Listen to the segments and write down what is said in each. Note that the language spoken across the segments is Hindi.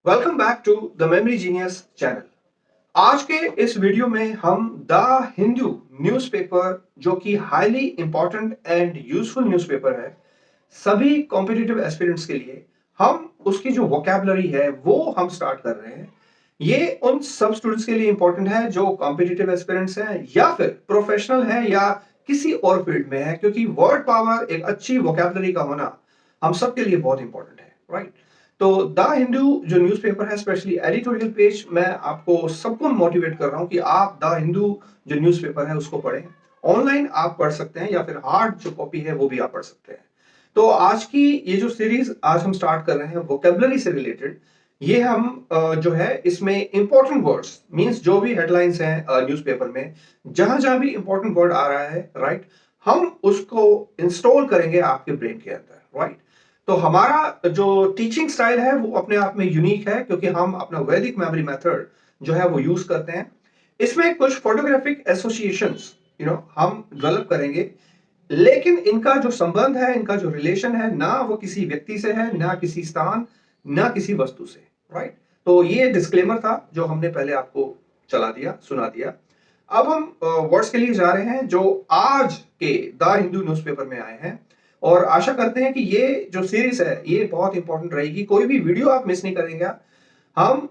Welcome back to the memory genius channel. आज के इस वीडियो में हम द हिंदू न्यूज़पेपर, जो कि highly important and useful newspaper है सभी कॉम्पिटिटिव एस्पिरेंट्स के लिए, हम उसकी जो वोकैबुलरी है वो हम स्टार्ट कर रहे हैं। ये उन सब स्टूडेंट्स के लिए इंपॉर्टेंट है जो कॉम्पिटिटिव एस्पिरेंट्स हैं या फिर प्रोफेशनल है या किसी और फील्ड में है, क्योंकि वर्ड पावर, एक अच्छी वोकैबुलरी का होना हम सब के लिए बहुत इंपॉर्टेंट है, राइट? तो द हिंदू जो न्यूज़पेपर है, स्पेशली एडिटोरियल पेज, मैं आपको सबको मोटिवेट कर रहा हूं कि आप द हिंदू जो न्यूज़पेपर है उसको पढ़ें। ऑनलाइन आप पढ़ सकते हैं या फिर हार्ड जो कॉपी है वो भी आप पढ़ सकते हैं। तो आज की ये जो सीरीज आज हम स्टार्ट कर रहे हैं वोकेबलरी से रिलेटेड, ये हम जो है इसमें इंपॉर्टेंट वर्ड्स मींस जो भी हेडलाइंस हैं न्यूज़पेपर में, जहां जहां भी इंपॉर्टेंट वर्ड आ रहा है, राइट, हम उसको इंस्टॉल करेंगे आपके ब्रेन के अंदर, राइट। तो हमारा जो टीचिंग स्टाइल है वो अपने आप में यूनिक है, क्योंकि हम अपना वैदिक मेमोरी मेथड जो है वो यूज करते हैं। इसमें कुछ फोटोग्राफिक एसोसिएशंस हम डेवलप करेंगे, लेकिन इनका जो संबंध है, इनका जो रिलेशन है, ना वो किसी व्यक्ति से है, ना किसी स्थान, ना किसी वस्तु से, राइट। तो ये डिस्क्लेमर था जो हमने पहले आपको चला दिया, सुना दिया। अब हम वर्ड्स के लिए जा रहे हैं जो आज के द हिंदू न्यूज़पेपर में आए हैं, और आशा करते हैं कि ये जो सीरीज है ये बहुत इंपॉर्टेंट रहेगी। कोई भी वीडियो आप मिस नहीं करेंगे। हम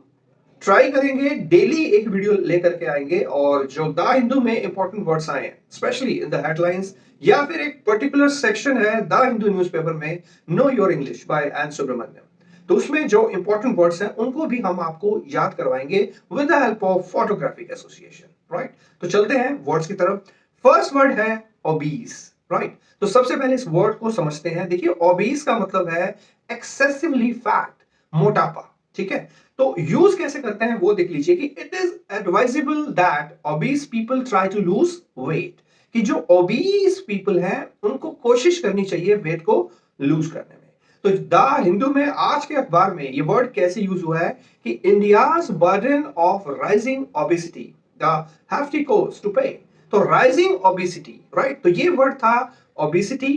ट्राई करेंगे डेली एक वीडियो लेकर के आएंगे, और जो द हिंदू में इंपॉर्टेंट वर्ड्स आए हैं, स्पेशली इन द हेडलाइंस, या फिर एक पर्टिकुलर सेक्शन है द हिंदू न्यूज़पेपर में, know your English by N Subramanian, तो उसमें जो इंपॉर्टेंट वर्ड्स हैं उनको भी हम आपको याद करवाएंगे with the help of photographic association, right. तो चलते हैं वर्ड्स की तरफ। फर्स्ट वर्ड है ओबीस, राइट। तो सबसे पहले इस वर्ड को समझते हैं। देखिए, ओबीस का मतलब है एक्सेसिवली फैट, मोटापा, ठीक है। तो यूज कैसे करते हैं वो देख लीजिए कि it is advisable that obese people try to lose weight, कि जो ओबीस पीपल हैं उनको कोशिश करनी चाहिए वेट को लूज करने में। तो द हिंदू में आज के अखबार में ये वर्ड कैसे यूज हुआ है कि India's burden of rising obesity, the hefty cost to pay. तो राइजिंग ओबेसिटी, राइट, तो ये वर्ड था ओबेसिटी,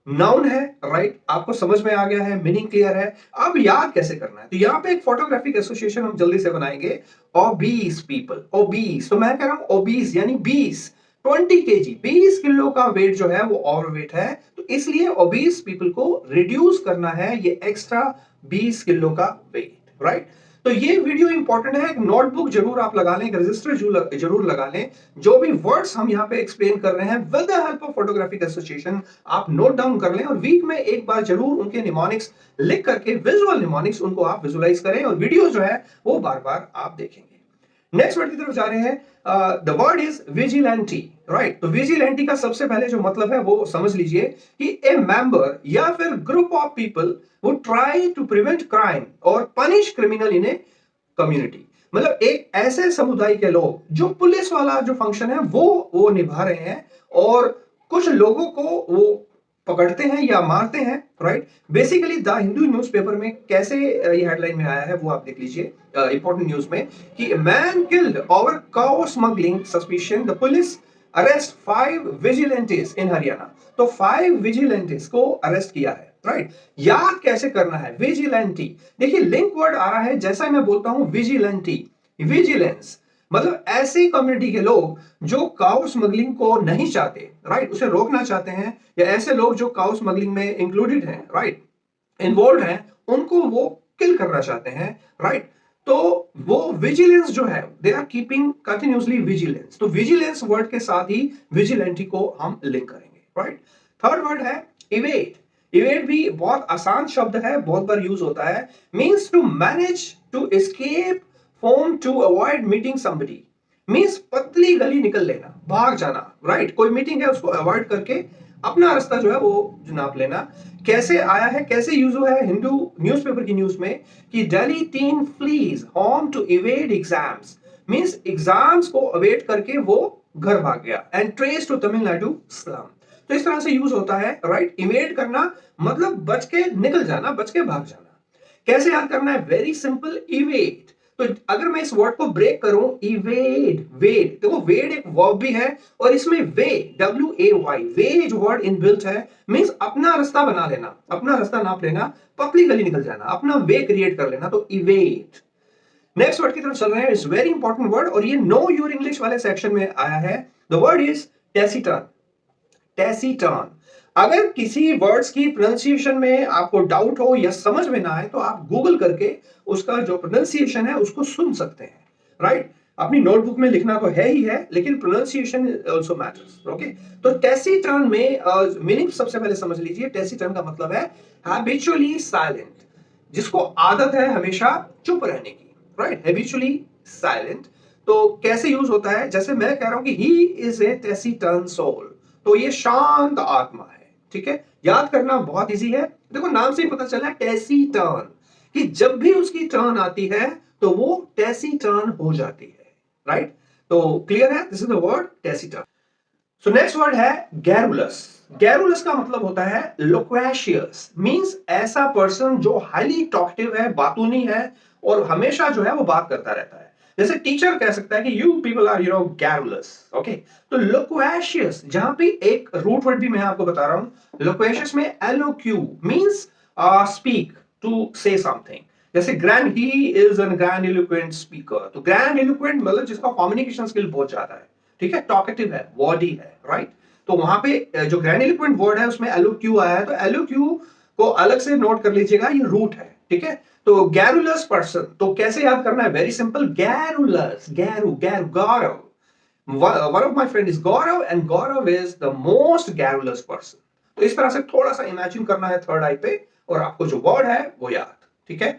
नाउन है, राइट। आपको समझ में आ गया है, मीनिंग क्लियर है। अब याद कैसे करना है, तो यहाँ पे एक फोटोग्राफिक एसोसिएशन हम जल्दी से बनाएंगे। ओबीस पीपल, ओबीस, तो मैं कह रहा हूं ओबीस यानी 20, 20 kg, 20 किलो का वेट जो है वो ओवरवेट है, तो इसलिए ओबीस पीपल को रिड्यूस करना है ये एक्स्ट्रा 20 किलो का वेट, राइट। तो ये वीडियो इंपॉर्टेंट है। एक नोटबुक जरूर आप लगा लें, एक रजिस्टर जरूर लगा लें। जो भी वर्ड्स हम यहाँ पे एक्सप्लेन कर रहे हैं with the help of photographic association, आप नोट डाउन कर लें, और वीक में एक बार जरूर उनके निमोनिक्स लिख करके, विजुअल निमोनिक्स, उनको आप विजुअलाइज करें, और वीडियो जो है वो बार बार आप देखेंगे। नेक्स्ट वर्ड की तरफ जा रहे हैं। The word is vigilante, right. तो विजिलेंटी का सबसे पहले जो मतलब है वो समझ लीजिए कि ए मेंबर या फिर group of people who try to prevent crime or punish criminal in a community। मतलब एक ऐसे समुदाय के लोग जो पुलिस वाला जो फंक्शन है वो निभा रहे हैं, और कुछ लोगों को वो पकड़ते हैं या मारते हैं, right. Basically the Hindu newspaper में कैसे ये हेडलाइन में आया है वो आप देख लीजिए, इंपॉर्टेंट न्यूज में, कि man killed over cow smuggling suspicion, the police arrest 5 विजिलेंटेस इन हरियाणा। तो 5 विजिलेंटेस को अरेस्ट किया है, राइट। याद कैसे करना है, विजिलेंटी, देखिए लिंक वर्ड आ रहा है, जैसा मैं बोलता हूं विजिलेंटी, विजिलेंस, मतलब ऐसी कम्युनिटी के लोग जो काउ स्मगलिंग को नहीं चाहते, राइट, उसे रोकना चाहते हैं, या ऐसे लोग जो काउ स्मगलिंग में इंक्लूडेड हैं, राइट, इन्वॉल्व हैं, उनको वो किल करना चाहते हैं, राइट। तो वो विजिलेंस जो है, they are keeping continuously vigilance, तो विजिलेंस वर्ड के साथ ही विजिलेंटी को हम लिंक करेंगे, राइट। थर्ड वर्ड है इवेड। इवेड भी बहुत आसान शब्द है, बहुत बार यूज होता है। Means to manage to escape from, to avoid meeting somebody, means पतली गली निकल लेना, भाग जाना, राइट। कोई मीटिंग है उसको अवॉइड करके अपना रास्ता जो है वो नाप लेना। कैसे आया है, कैसे यूज हुआ है हिंदू न्यूज़पेपर की न्यूज में, कि Delhi teen flees home to evade exams, means exams को अवेट करके वो घर भाग गया, and traced to Tamil Nadu slum. तो इस तरह से यूज होता है, राइट। इवेड करना मतलब बच के निकल जाना, बच के भाग जाना। कैसे याद करना है, वेरी सिंपल, इवेड, तो अगर मैं इस वर्ड को ब्रेक करूं, इवेड, वेड, देखो वेड एक वर्ब भी है और इसमें वे, WAY, वे जो वर्ड इनबिल्ट है, मींस अपना रास्ता बना लेना, अपना रास्ता नाप लेना, पतली गली निकल जाना, अपना वे क्रिएट कर लेना, तो इवेड। नेक्स्ट वर्ड की तरफ चल रहे हैं, इट्स वेरी इंपॉर्टेंट वर्ड और ये नो योर इंग्लिश वाले सेक्शन में आया है। The word is taciturn, taciturn. अगर किसी वर्ड्स की प्रोनाउंसिएशन में आपको डाउट हो या समझ में ना आए तो आप गूगल करके उसका जो प्रोनाउंसिएशन है उसको सुन सकते हैं, राइट? अपनी नोटबुक में लिखना तो है ही है, लेकिन प्रोनाउंसिएशन आल्सो मैटर्स, ओके? तो टेसिटर्न में मीनिंग सबसे पहले समझ लीजिए। टेसिटर्न का मतलब है हैबिचुअली साइलेंट, जिसको आदत है हमेशा चुप रहने की, राइट? Habitually silent. तो कैसे यूज होता है? जैसे मैं कह रहा हूं कि he is a taciturn soul, तो ये शांत आत्मा है, ठीक है? याद करना बहुत इजी है, देखो नाम से ही पता चला टेसिटर्न, कि जब भी उसकी टर्न आती है तो वो टेसिटर्न हो जाती है, राइट? तो क्लियर है, this is the word taciturn. So next word है गैरुलस। गैरुलस का मतलब होता है लोक्वेशियस, मींस ऐसा पर्सन जो हाईली टॉकटिव है, बातूनी है और हमेशा जो है वो बात करता रहता है। जैसे टीचर कह सकता है कि you people are garrulous, okay? तो लोक्वेशियस, जहां पे एक रूट वर्ड भी मैं आपको बता रहा हूं, लोक्वेशियस में LOQ means speak, to say something. जैसे grand, he is an grand eloquent speaker, तो ग्रैंड इलोक्वेंट मतलब जिसका कम्युनिकेशन स्किल बहुत ज्यादा है, ठीक है? टॉकेटिव है, वर्डी है, राइट? तो वहां पे जो ग्रैंडिलोक्वेंट वर्ड है उसमें LOQ आया है, तो LOQ को अलग से नोट कर लीजिएगा, ये रूट है, ठीक है? तो गैरुलस पर्सन, तो कैसे याद करना है? वेरी सिंपल, गैरुलस, गैरु, गैरु, Gaurav. One of my friend is Gaurav and Gaurav is the most garrulous person. तो इस तरह से थोड़ा सा इमेजिन करना है थर्ड आई पे और आपको जो वर्ड है वो याद, ठीक है?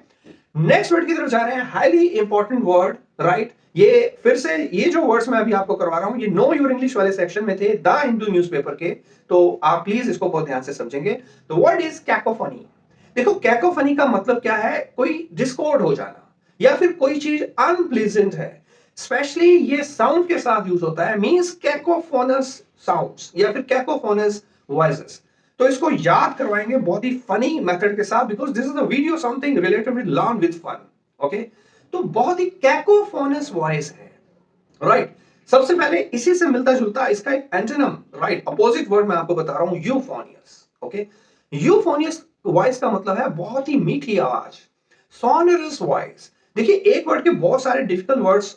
नेक्स्ट वर्ड की तरफ जा रहे हैं, हाईली इंपॉर्टेंट वर्ड, राइट? ये फिर से ये जो वर्ड्स मैं अभी आपको करवा रहा हूं ये नो योर इंग्लिश वाले सेक्शन में थे, द हिंदू न्यूज़पेपर के, तो आप प्लीज इसको बहुत ध्यान से समझेंगे। तो वर्ड इज कैकोफनी। देखो कैकोफनी का मतलब क्या है? कोई डिस्कॉर्ड हो जाना या फिर कोई चीज अनप्लीजेंट है, स्पेशली ये साउंड के साथ यूज होता है, मींस कैकोफोनस साउंड्स या फिर कैकोफोनस वॉइसेस। तो इसको याद करवाएंगे बहुत ही फनी मेथड के साथ, because this is a video something related with learn with fun, okay? तो बहुत ही कैकोफोनस वॉइस है, राइट? सबसे पहले इसी से मिलता जुलता इसका एक एंटोनिम, राइट, अपोजिट वर्ड मैं आपको बता रहा हूं, यूफोनियस, ओके? यूफोनियस वॉइस का मतलब है बहुत ही मीठी आवाज, सोनरस वॉइस। देखिए एक वर्ड के बहुत सारे डिफिकल्ट वर्ड्स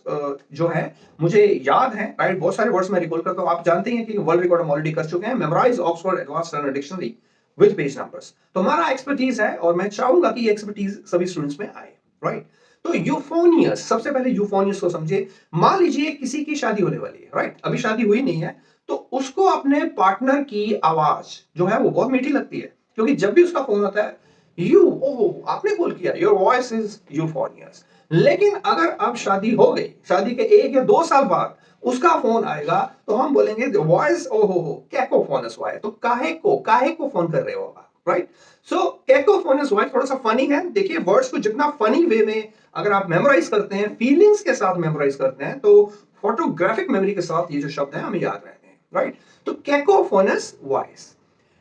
जो है मुझे याद है, राइट? बहुत सारे वर्ड्स मैं रिकॉल करता हूं, आप जानते हैं कि वर्ल्ड रिकॉर्ड हम ऑलरेडी कर चुके हैं, memorise Oxford advance learner dictionary with page numbers. तो हमारा एक्सपर्टीज है और मैं चाहूंगा कि ये एक्सपर्टीज सभी स्टूडेंट्स में आए, राइट? तो यूफोनियस, सबसे पहले यूफोनियस को समझे। मान लीजिए किसी की शादी होने वाली है, राइट? अभी शादी हुई नहीं है, तो उसको अपने पार्टनर की आवाज जो है वो बहुत मीठी लगती है, क्योंकि जब भी उसका फोन आता है, यू, ओह आपने कॉल किया, योर वॉइस इज यूफोनियस। लेकिन अगर अब शादी हो गई, शादी के 1 या 2 साल बाद उसका फोन आएगा तो हम बोलेंगे वॉइस ओहो हो कैकोफोनस वॉइस। तो काहे को फोन कर रहे हो आप, राइट? सो कैकोफोनस वॉइस थोड़ा सा फनी है। देखिए वर्ड्स को जितना फनी वे में अगर आप मेमोराइज करते हैं, फीलिंग्स के साथ मेमोराइज करते हैं, तो फोटोग्राफिक मेमोरी के साथ ये जो शब्द है हमें याद रहते हैं, राइट? तो कैकोफोनस वॉइस।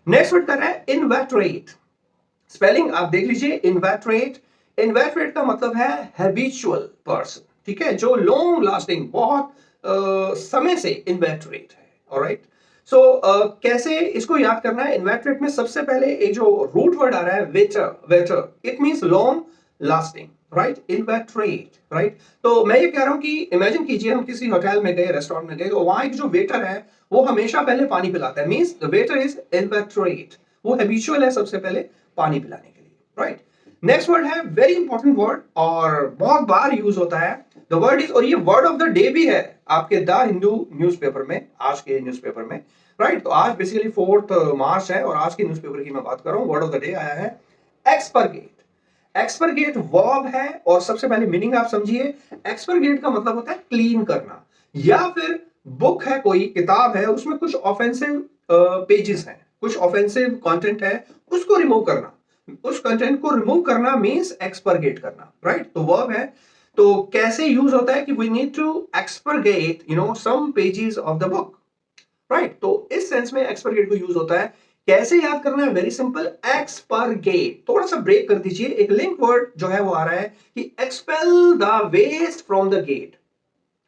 नेक्स्ट वर्ड कर रहे हैं इनवेटरेट। स्पेलिंग आप देख लीजिए, इनवेटरेट। इनवेटरेट का मतलब है हैबिचुअल पर्सन, ठीक है? जो लॉन्ग लास्टिंग, बहुत समय से इन्वेटरेट है, ऑलराइट? सो कैसे इसको याद करना है? इन्वेटरेट में सबसे पहले एक जो रूट वर्ड आ रहा है waiter, waiter, it means long lasting, right? Inveterate, right? तो मैं ये कह रहा हूं कि इमेजिन कीजिए हम किसी होटल में गए, रेस्टोरेंट में गए, तो वहां एक जो वेटर है वो हमेशा पहले पानी पिलाता है, मींस द वेटर इज इन्वेटरेट, वो हैबिचुअल है सबसे पहले पानी पिलाने के लिए, राइट? नेक्स्ट वर्ड है वेरी इंपॉर्टेंट वर्ड और बहुत बार यूज होता है, द वर्ड इज, और ये वर्ड ऑफ द डे भी है आपके द हिंदू न्यूज़पेपर में, आज के न्यूज़पेपर में, राइट? तो आज बेसिकली 4 मार्च है और आज के न्यूज़पेपर की मैं बात कर रहा हूं, वर्ड ऑफ द डे आया है एक्सपर्गेट। एक्सपर्गेट वर्ब है और सबसे पहले मीनिंग आप समझिए। एक्सपर्गेट का मतलब होता है क्लीन करना, या फिर बुक है, कोई किताब है, उसमें कुछ ऑफेंसिव पेजेस हैं, कुछ ऑफेंसिव कंटेंट है, उसको रिमूव करना, उस कंटेंट को रिमूव करना मींस एक्सपर्गेट करना, राइट? तो वर्ब है। तो कैसे यूज होता है कि we need to expurgate some pages of the book, right? तो इस सेंस में एक्सपर्गेट को यूज होता है कैसे याद करना है? वेरी सिंपल, एक्स पर गेट। थोड़ा सा ब्रेक कर दीजिए, एक लिंक वर्ड जो है वो आ रहा है कि expel the waste from the gate.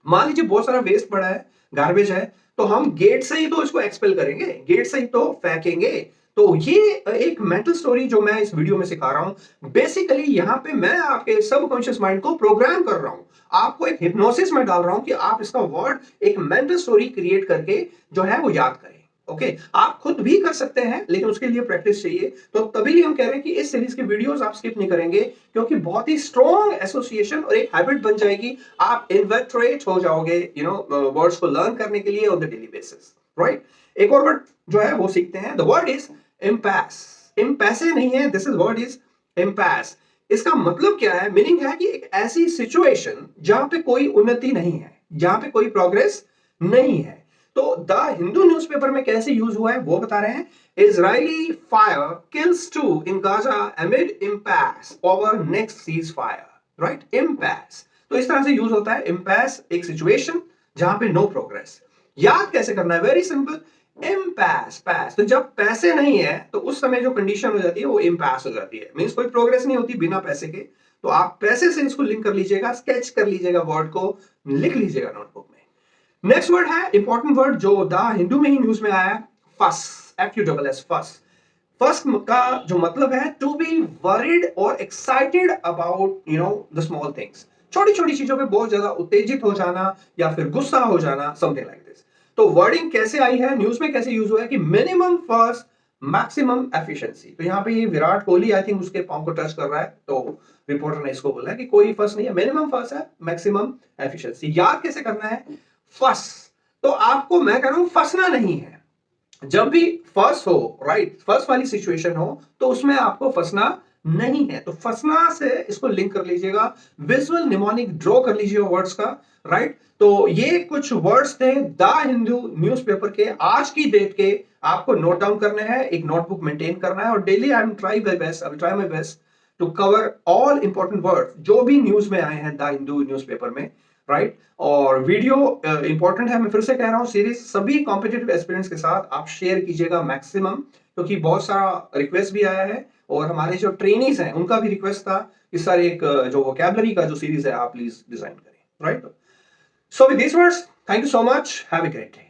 मान लीजिए बहुत सारा वेस्ट पड़ा है, गार्बेज है, तो हम गेट से ही तो इसको एक्सपेल करेंगे, गेट से ही तो फेंकेंगे। तो ये एक मेंटल स्टोरी जो मैं इस वीडियो में सिखा रहा हूं, बेसिकली यहां पे मैं आपके सबकॉन्शियस माइंड को प्रोग्राम कर रहा हूं, आपको एक हिप्नोसिस में डाल रहा हूं कि आप इसका वर्ड एक मेंटल स्टोरी क्रिएट करके जो है वो याद करें। ओके, आप खुद भी कर सकते हैं, लेकिन उसके लिए प्रैक्टिस चाहिए। तो तभी हम कह रहे हैं कि इस सीरीज के वीडियोस आप स्किप नहीं करेंगे, क्योंकि बहुत ही स्ट्रॉन्ग एसोसिएशन और एक हैबिट बन जाएगी। आप इन्वेट्रेट हो जाओगे वर्ड्स को लर्न करने के लिए on the daily basis, right. एक और वर्ड जो है वो सीखते हैं, द वर्ड इज इम्पैस। इम्पैसे नहीं है, दिस इज वर्ड इज इम्पैस। इसका मतलब क्या है? मीनिंग है कि एक ऐसी सिचुएशन जहां पे कोई उन्नति नहीं है, जहां पे कोई प्रोग्रेस नहीं है। तो द हिंदू न्यूज़पेपर में कैसे यूज हुआ है वो बता रहे हैं। Israeli fire kills two in Gaza amid impasse over next ceasefire, right. Impasse तो इस तरह से यूज होता है। इम्पैस एक सिचुएशन जहां पे नो प्रोग्रेस। याद कैसे करना है? वेरी सिंपल, इम्पैस पैस। तो जब पैसे नहीं है तो उस समय जो कंडीशन हो जाती है वो इम्पैस हो जाती है, मींस कोई प्रोग्रेस नहीं होती बिना पैसे के। तो आप पैसे से इसको लिंक कर लीजिएगा, स्केच कर लीजिएगा, वर्ड को लिख लीजिएगा नोटबुक में। नेक्स्ट वर्ड है इंपॉर्टेंट वर्ड जो द हिंदू में ही न्यूज में आया है, फस। FUSS, फस। फस का जो मतलब है टू बी वरीड और excited about the small things. छोटी छोटी चीजों पे बहुत ज्यादा उत्तेजित हो जाना या फिर गुस्सा हो जाना, समथिंग लाइक दिस। तो वर्डिंग कैसे आई है, न्यूज में कैसे यूज हुआ है कि मिनिमम फस मैक्सिमम एफिशिएंसी। तो यहाँ पे ये विराट कोहली आई थिंक उसके पांव को टच कर रहा है, तो रिपोर्टर ने इसको बोला है कि कोई फस नहीं है, मिनिमम फस है, मैक्सिमम एफिशिएंसी। याद कैसे करना है? फस। तो आपको मैं कह रहा हूं फंसना नहीं है। जब भी फर्स्ट हो, राइट, फर्स्ट वाली सिचुएशन हो, तो उसमें आपको फंसना नहीं है। तो फंसना से इसको लिंक कर लीजिएगा, विजुअल निमोनिक ड्रॉ कर लीजिएगा वर्ड्स का, राइट। तो ये कुछ वर्ड्स थे द हिंदू न्यूज़पेपर के आज की डेट के, आपको नोट डाउन करने हैं, एक नोटबुक मेंटेन करना है, और daily I try my best to cover all important words जो भी न्यूज में आए हैं द हिंदू न्यूज़पेपर में, राइट। और वीडियो इंपॉर्टेंट है, मैं फिर से कह रहा हूं, सीरीज सभी कॉम्पिटिटिव एस्पिरेंट्स के साथ आप शेयर कीजिएगा मैक्सिमम, क्योंकि बहुत सारा रिक्वेस्ट भी आया है और हमारे जो ट्रेनीज हैं उनका भी रिक्वेस्ट था कि सर एक जो वोकैबुलरी का जो सीरीज है आप प्लीज डिजाइन करें, right. So with this words, thank you so much, have a great day.